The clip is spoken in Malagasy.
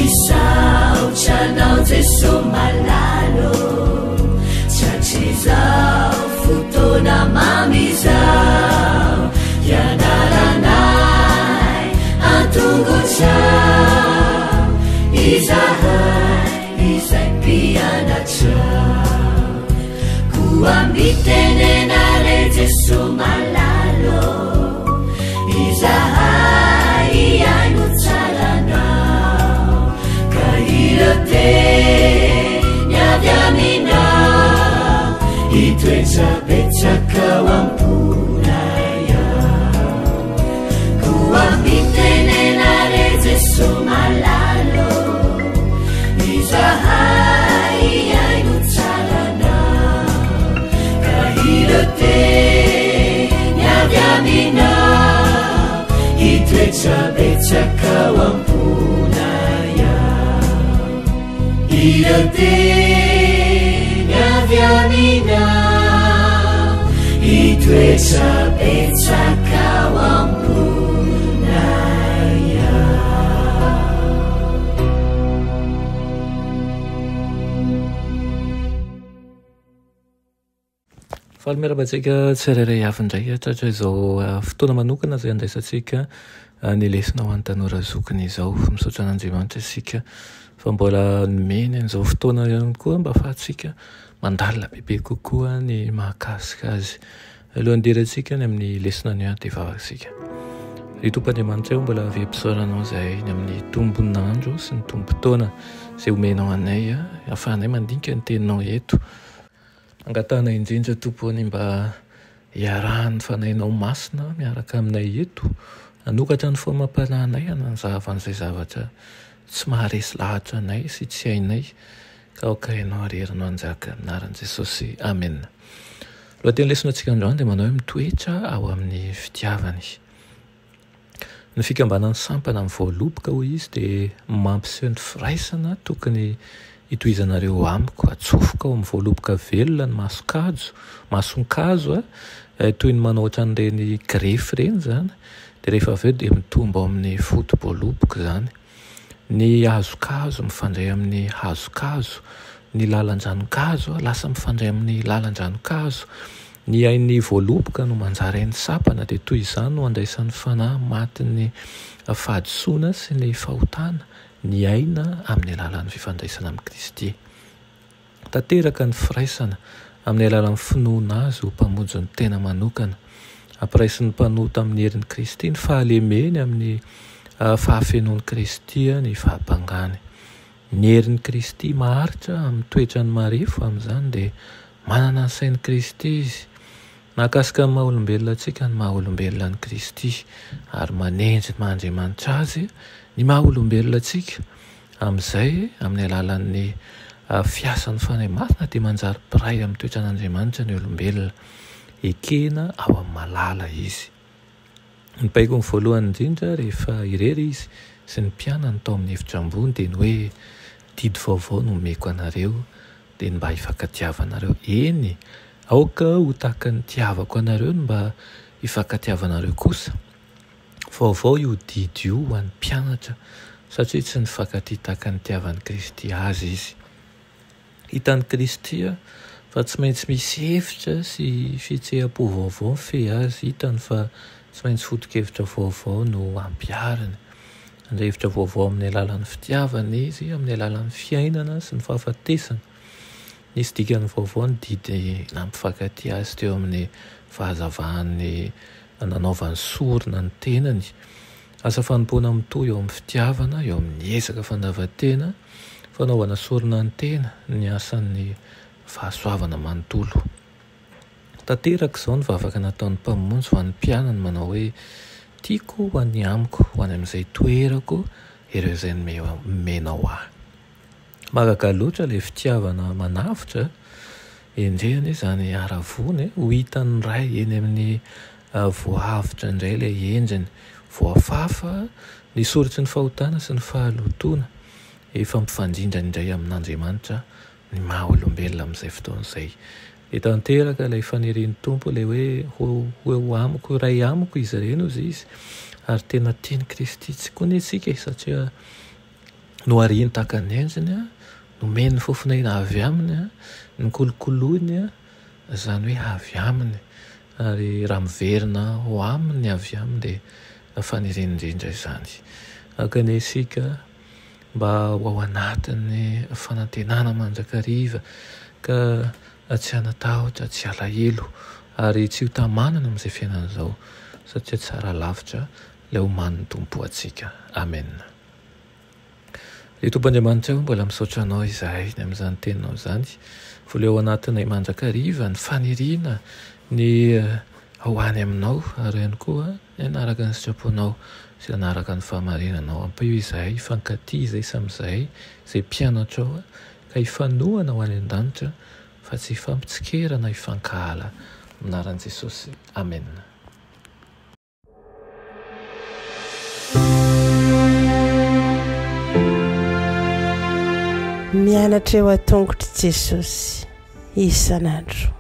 misaotranao jeso malalo tratrizao fotoana mamizao ianaranay antongotrao izahay izay mpianatrao koa mitenenare jeso malalo izahay iaino tsaranao ka irote niavy aminao itoetsapetsakao amponaya koa mitenenare jeso malalo izahay iaino tsaranao ka irote niavy aminao itoetsapetsakao amponaya irote niavy aminao itoetsapetsakao amponaya. Faly miarabantsika tsirairay avy indray tratra izao fotoana manokana izay andraisantsika ny lesona ho an'ny tanora zokiny izao misaotra an'Andriamanitra isika fa mbola nomeny an'izao fotoana ihany koa mba ahafahantsika mandalina bebe kokoa ny mahakasika azy alohan'ny dirantsika ny amin'ny lesona ny dia vavasika ry Tompoandriamanitra eo mbola avy-ampisaoranao izay ny amin'ny tombon'andro sy ny tombo-taona izay omenao anay ahafahanay mandinika ny teninao eto angatana indrindra tompony mba iarahan'ny fanahinao masina miaraka aminay eto anokatra ny foamam-panahinay hananzavan'izay zavatra tsy maharesy lahatra anay sy tsy hainay ka okainao arerinao anjaka anaran'i Jesosy amen. Lohateny lesonantsika androany dia manao hoe mitoetra ao amin'ny fitiavany. Ny fikambanan'ny sampana amin'ny voaloboka hoy izy dia mampiseho ny firaisana tokony itohizanareo amiko atsofoka ao amin'ny voaloboka velona ny masonkazo toy ny manao ohatran'ireny grefy ireny zany dia rehefa avy eo dia mitombo ao amin'ny foto-boaloboka zany. Ny hazokazo mifandray amin'ny hazokazo, ny lalan-dranokazo lasa mifandray amin'ny lalan-dranokazo. Ny ain'ny voaloboka no manjary ain'ny sapana dia toy izany no andraisan'ny fanahy matin'ny fahadisoana sy ny fahotana ny aina amin'ny alalan'ny fifandraisana amin'ny Kristy. Tanteraka ny firaisana amin'ny alalan'ny finoana azy ho mpamonjy ny tena manokana. Ampiraisin'ny mpanota amin'ny herin'i Kristy ny fahalemeny amin'ny fahafenoan'i Kristy ny fahampangany. Ny herin'i Kristy maharitra amin'ny toetrany marefo amin'izany dia manana ny sain'i Kristy izy. Mahakasika ny maha-olombelona antsika ny maha-olombelona an'i Kristy ary manenjy Andriamanitra azy ny maha-olombelona antsika amin'izay amin'ny alalan'ny fiasan'ny fanahy masina dia manjary piray amin'ny toetran'Andriamanitra ny olombelona ekena ao amin'ny malala izy. Ny paiko ny voalohany indrindra rehefa irery izy sy ny mpianany tao amin'ny efitra ambony dia ny hoe didy vaovao no omeko anareo dia ny mba hifankatiavanareo. Eny aoka ho tahaka ny tiavako anareo ny mba hifankatiavanareo kosa. Vaovao io didy io ho an'ny mpianatra satria tsy nifankatia tahaka ny tiavan'i Kristy azy izy. Hitan'i Kristy fa tsy maintsy misy hevitra sy fihetseham-po vaovao fe azy. Hitany fa tsy maintsy foto-kevitra vaovao no ampiariny. Andray hevitra vaovao amin'ny alalan'ny fitiavana izy, amin'ny alalan'ny fiainana sy ny fahafatesana. Nisy dikany vaovao ny didy nampifankatia azy teo amin'ny fahazavahan'ny nanaovany sorona ny tenany. Asa fanompoana mitohy eo amin'ny fitiavana, eo amin'ny ezaka fandavan-tena, fanaovana sorona ny tena, ny asan'ny fahasoavana manontolo. Tanteraka izao ny vavaka nataon'ny mpamonjy ho an'ny mpianany manao hoe tiako ho an'ny amiko ho any amin'izay toerako ireo izay nomenao ahy. Mahagaga loatra ilay fitiavana manavitra endrehany izany haravony ho hitan'ny ray eny amin'ny voavitra indray ilay endriny voafafa ny soritry ny fahotana sy ny fahalotoana efa mifandrindra indray amin'Andriamanitra ny maha-olombelona amin'izay fotoan'izay. Dia tanteraka ilay fanirian'ny tompo ilay hoe ho amiko ray amiko izy ireny ozy izy ary tena tiany Kristy tsy konetsika satria no ariany tahaka ny endriny a nomeny fofinaina avy aminy a ny kolokoloiny a zany hoe avy aminy ary raha miverina ho aminy avy aminy dia fanirianindrindra izany akanesika mba ho ao anatin'ny fanantenana mandrakariva ka tsy hanatahotra tsy alahelo ary tsy ho tamanana amin'izay fiainana izao satria tsara lavitra ilay homan'ny tompo atsika amen. Ilay tompoandriamanitra ao mbola misaotra anao izahay ny amin'izany teninao izany voleo ao anatinay mandrakariva ny faniriana ny ao any aminao ary ihany koa ny anaraka ny sitraponao sy anaraka ny fahamarinanao ampio izahay hifankatiza isa amin'izahay izay mpianatra ao ka hifanohana ho any an-danitra fa tsy hifampitsikerana hifankahala aminaran'i Jesosy amen. Mianatra eo an-tongotry Jesosy isan'andro.